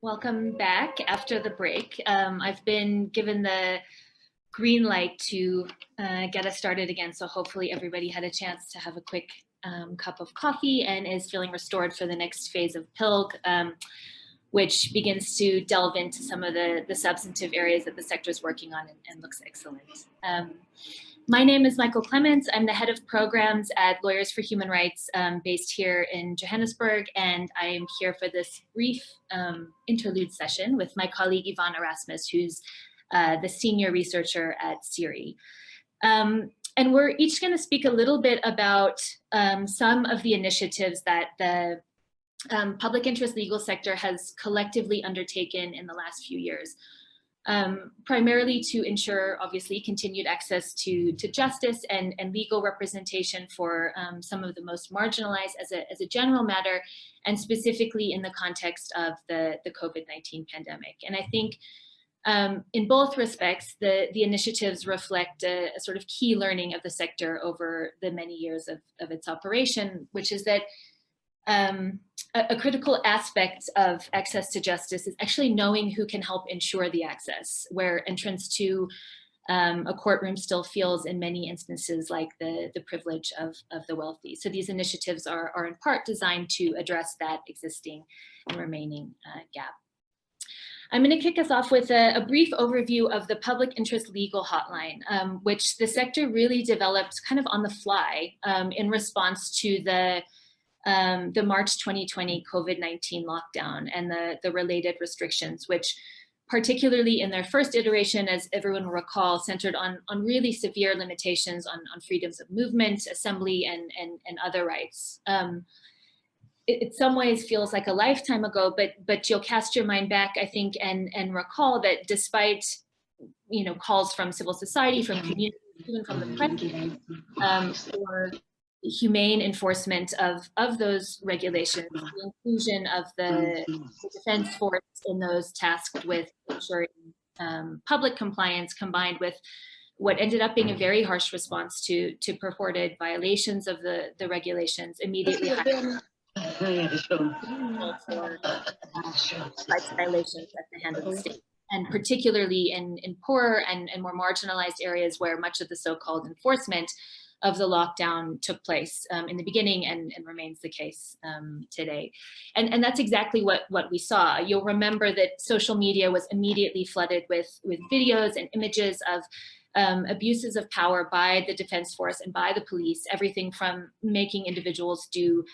Welcome back after the break. I've been given the green light to get us started again, so hopefully everybody had a chance to have a quick cup of coffee and is feeling restored for the next phase of PILG, which begins to delve into some of the substantive areas that the sector is working on and looks excellent. My name is Michael Clements. I'm the head of programs at Lawyers for Human Rights based here in Johannesburg, and I am here for this brief interlude session with my colleague Yvonne Erasmus, who's the senior researcher at CIRI. And we're each going to speak a little bit about some of the initiatives that the public interest legal sector has collectively undertaken in the last few years. Primarily to ensure, obviously, continued access to justice and legal representation for some of the most marginalized as a general matter, and specifically in the context of the COVID-19 pandemic. And I think in both respects, the initiatives reflect a sort of key learning of the sector over the many years of its operation, which is that a critical aspect of access to justice is actually knowing who can help ensure the access, where entrance to a courtroom still feels in many instances like the privilege of the wealthy. So these initiatives are in part designed to address that existing and remaining gap. I'm going to kick us off with a brief overview of the public interest legal hotline, which the sector really developed kind of on the fly in response to the March 2020 COVID-19 lockdown and the related restrictions, which particularly in their first iteration, as everyone will recall, centered on really severe limitations on freedoms of movement, assembly, and other rights. It in some ways feels like a lifetime ago, but you'll cast your mind back, I think, and recall that despite calls from civil society, from community, even from the press, for humane enforcement of those regulations, the inclusion of the defense force in those tasked with ensuring public compliance, combined with what ended up being a very harsh response to purported violations of the regulations, immediately for rights violations at the hand of the state. And particularly in poorer and more marginalized areas where much of the so-called enforcement of the lockdown took place in the beginning and remains the case today. And that's exactly what we saw. You'll remember that social media was immediately flooded with videos and images of abuses of power by the defense force and by the police, everything from making individuals do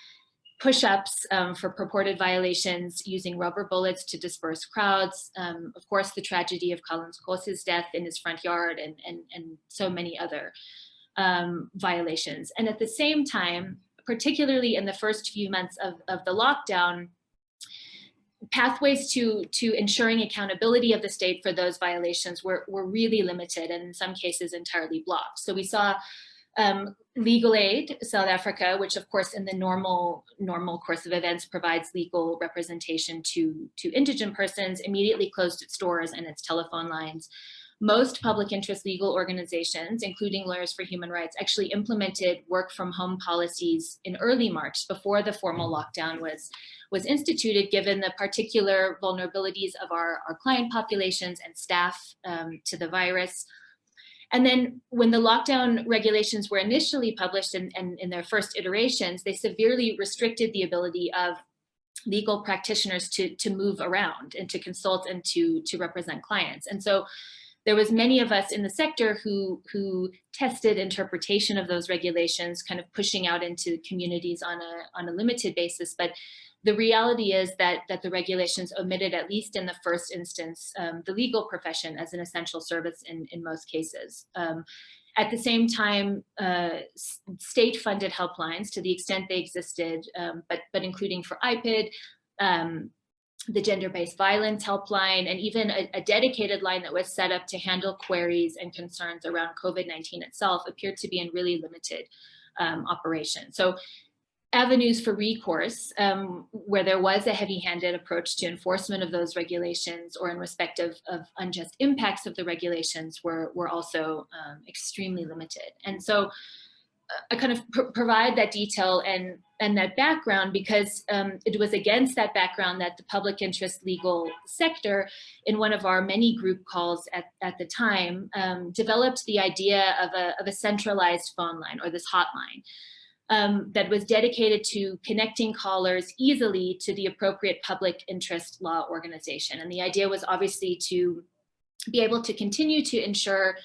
push-ups for purported violations, using rubber bullets to disperse crowds, of course, the tragedy of Collins Khosa's death in his front yard, and so many other violations. And at the same time, particularly in the first few months of the lockdown, pathways to ensuring accountability of the state for those violations were really limited, and in some cases entirely blocked. So we saw Legal Aid South Africa, which of course in the normal course of events provides legal representation to indigent persons, immediately closed its doors and its telephone lines. Most public interest legal organizations, including Lawyers for Human Rights, actually implemented work from home policies in early March before the formal lockdown was instituted, given the particular vulnerabilities of our client populations and staff to the virus. And then when the lockdown regulations were initially published and in their first iterations, they severely restricted the ability of legal practitioners to move around and to consult and to represent clients. And so there was many of us in the sector who tested interpretation of those regulations, kind of pushing out into communities on a limited basis. But the reality is that the regulations omitted, at least in the first instance, the legal profession as an essential service in most cases. At the same time, state-funded helplines, to the extent they existed, but including for IPID, the gender-based violence helpline, and even a dedicated line that was set up to handle queries and concerns around COVID-19 itself, appeared to be in really limited operation. So avenues for recourse, where there was a heavy-handed approach to enforcement of those regulations or in respect of unjust impacts of the regulations, were also extremely limited. And so I kind of provide that detail and that background because it was against that background that the public interest legal sector, in one of our many group calls at the time, developed the idea of a centralized phone line, or this hotline, that was dedicated to connecting callers easily to the appropriate public interest law organization. And the idea was obviously to be able to continue to ensure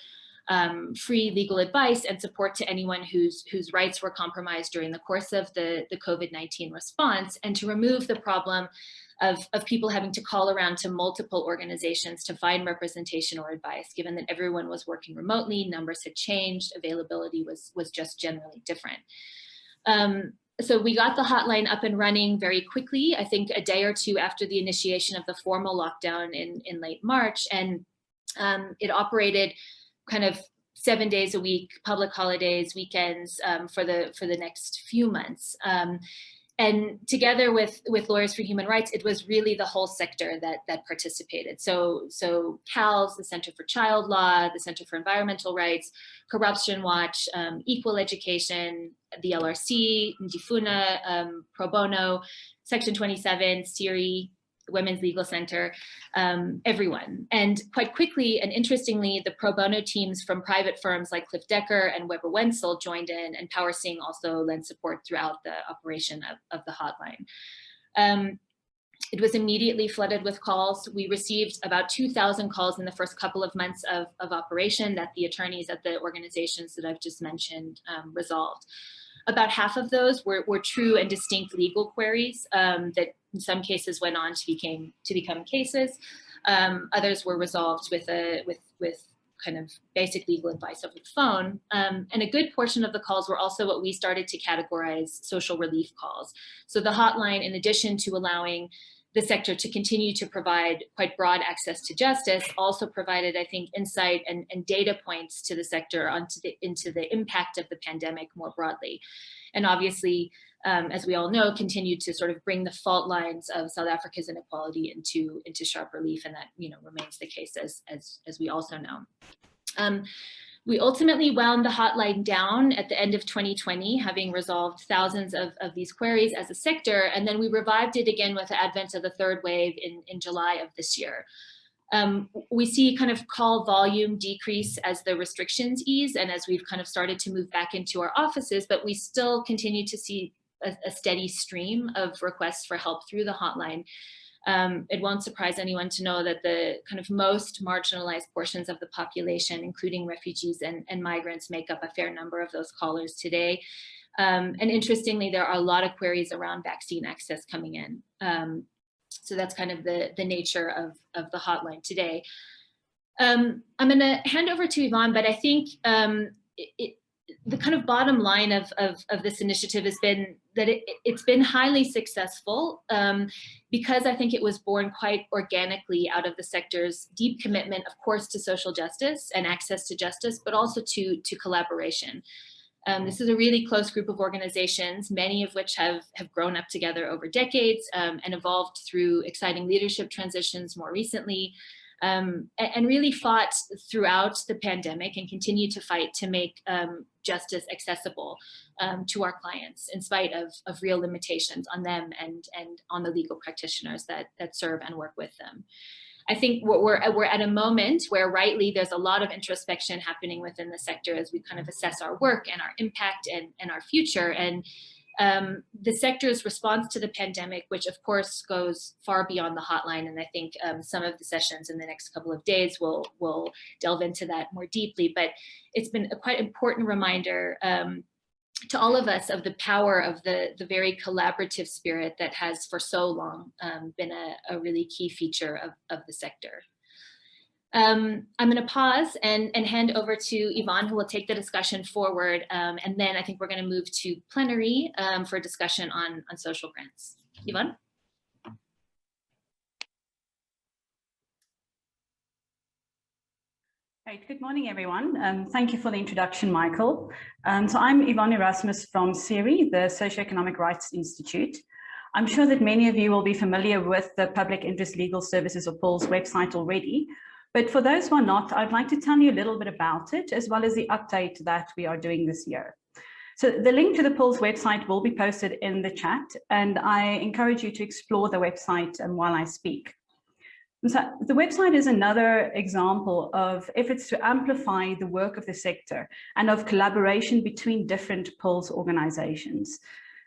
free legal advice and support to anyone whose rights were compromised during the course of the COVID-19 response, and to remove the problem of people having to call around to multiple organizations to find representation or advice, given that everyone was working remotely, numbers had changed, availability was just generally different. So we got the hotline up and running very quickly, I think a day or two after the initiation of the formal lockdown in late March, and it operated kind of 7 days a week, public holidays, weekends, for the next few months. And together with Lawyers for Human Rights, it was really the whole sector that participated. So PILS, the Center for Child Law, the Center for Environmental Rights, Corruption Watch, Equal Education, the LRC, Ndifuna, Pro Bono, Section 27, SIRI, Women's Legal Center, everyone. And quite quickly and interestingly, the pro bono teams from private firms like Cliff Decker and Weber Wenzel joined in, and PowerSing also lent support throughout the operation of the hotline. It was immediately flooded with calls. We received about 2,000 calls in the first couple of months of operation that the attorneys at the organizations that I've just mentioned resolved. About half of those were true and distinct legal queries that in some cases went on to become cases. Others were resolved with kind of basic legal advice over the phone. And a good portion of the calls were also what we started to categorize social relief calls. So the hotline, in addition to allowing the sector to continue to provide quite broad access to justice, also provided, I think, insight and data points to the sector into the impact of the pandemic more broadly. And obviously, as we all know, continued to sort of bring the fault lines of South Africa's inequality into sharp relief, and that remains the case as we also know. We ultimately wound the hotline down at the end of 2020, having resolved thousands of these queries as a sector, and then we revived it again with the advent of the third wave in July of this year. We see kind of call volume decrease as the restrictions ease and as we've kind of started to move back into our offices, but we still continue to see a steady stream of requests for help through the hotline. It won't surprise anyone to know that the kind of most marginalized portions of the population, including refugees and migrants, make up a fair number of those callers today. And interestingly, there are a lot of queries around vaccine access coming in. So that's kind of the nature of the hotline today. I'm going to hand over to Yvonne, but I think the kind of bottom line of this initiative has been that it's been highly successful because I think it was born quite organically out of the sector's deep commitment, of course, to social justice and access to justice, but also to collaboration. This is a really close group of organizations, many of which have grown up together over decades and evolved through exciting leadership transitions more recently, and really fought throughout the pandemic and continue to fight to make justice accessible to our clients in spite of real limitations on them and on the legal practitioners that serve and work with them. I think we're at a moment where rightly there's a lot of introspection happening within the sector as we kind of assess our work and our impact and our future. And the sector's response to the pandemic, which of course goes far beyond the hotline, and I think some of the sessions in the next couple of days will delve into that more deeply, but it's been a quite important reminder to all of us of the power of the very collaborative spirit that has for so long been a really key feature of the sector. I'm going to pause and hand over to Yvonne, who will take the discussion forward. And then I think we're going to move to plenary for a discussion on social grants. Yvonne? Great. Good morning, everyone. Thank you for the introduction, Michael. So I'm Yvonne Erasmus from SIRI, the Socioeconomic Rights Institute. I'm sure that many of you will be familiar with the Public Interest Legal Services, or PILS, website already. But for those who are not, I'd like to tell you a little bit about it, as well as the update that we are doing this year. So the link to the PILS website will be posted in the chat, and I encourage you to explore the website while I speak. So the website is another example of efforts to amplify the work of the sector and of collaboration between different PILS organizations.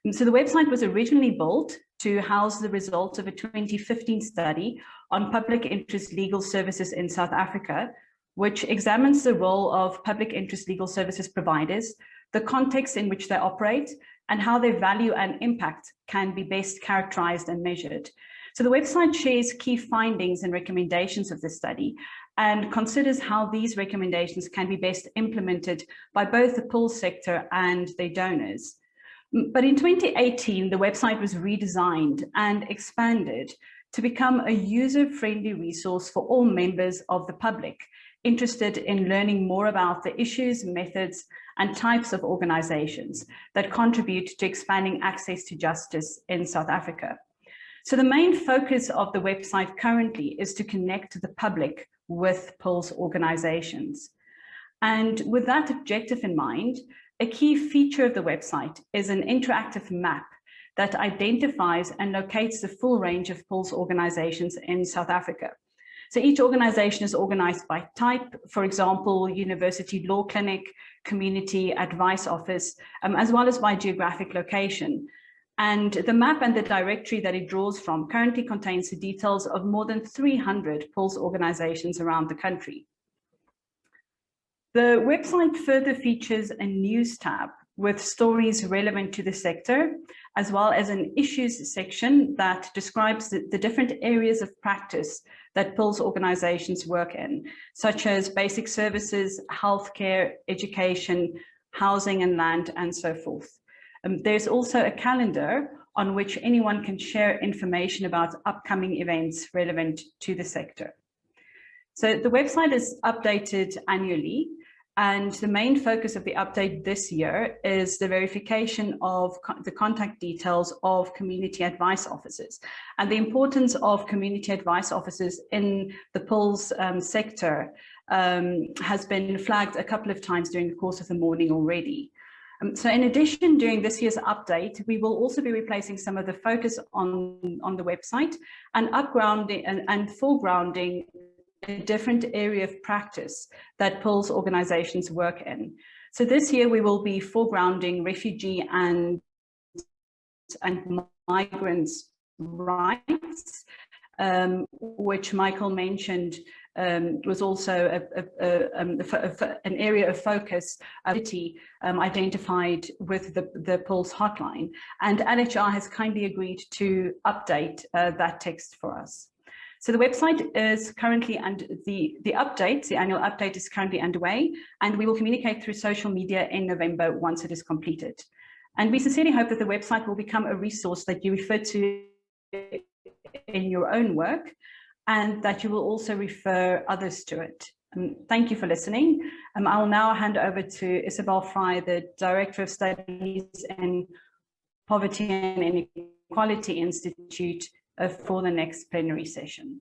And so the website was originally built to house the results of a 2015 study on public interest legal services in South Africa, which examines the role of public interest legal services providers, the context in which they operate, and how their value and impact can be best characterized and measured. So the website shares key findings and recommendations of the study and considers how these recommendations can be best implemented by both the PILS sector and their donors. But in 2018, the website was redesigned and expanded to become a user-friendly resource for all members of the public interested in learning more about the issues, methods, and types of organizations that contribute to expanding access to justice in South Africa. So the main focus of the website currently is to connect the public with PILS organizations. And with that objective in mind, a key feature of the website is an interactive map that identifies and locates the full range of PILS organizations in South Africa. So each organization is organized by type, for example, University Law Clinic, Community Advice Office, as well as by geographic location. And the map and the directory that it draws from currently contains the details of more than 300 PILS organizations around the country. The website further features a news tab with stories relevant to the sector, as well as an issues section that describes the different areas of practice that PILS organizations work in, such as basic services, healthcare, education, housing and land, and so forth. There's also a calendar on which anyone can share information about upcoming events relevant to the sector. So the website is updated annually, and the main focus of the update this year is the verification of the contact details of community advice officers and the importance of community advice officers in the PILS sector has been flagged a couple of times during the course of the morning already. So in addition, during this year's update, we will also be replacing some of the focus on the website and upgrounding and foregrounding a different area of practice that PILS organizations work in. So this year we will be foregrounding refugee and migrants' rights, which Michael mentioned was also an area of focus identified with the PILS hotline. And LHR has kindly agreed to update that text for us. So the website is currently, and the annual update is currently underway, and we will communicate through social media in November once it is completed. And we sincerely hope that the website will become a resource that you refer to in your own work, and that you will also refer others to it. Thank you for listening. I will now hand over to Isabel Fry, the Director of Studies in Poverty and Inequality Institute, for the next plenary session.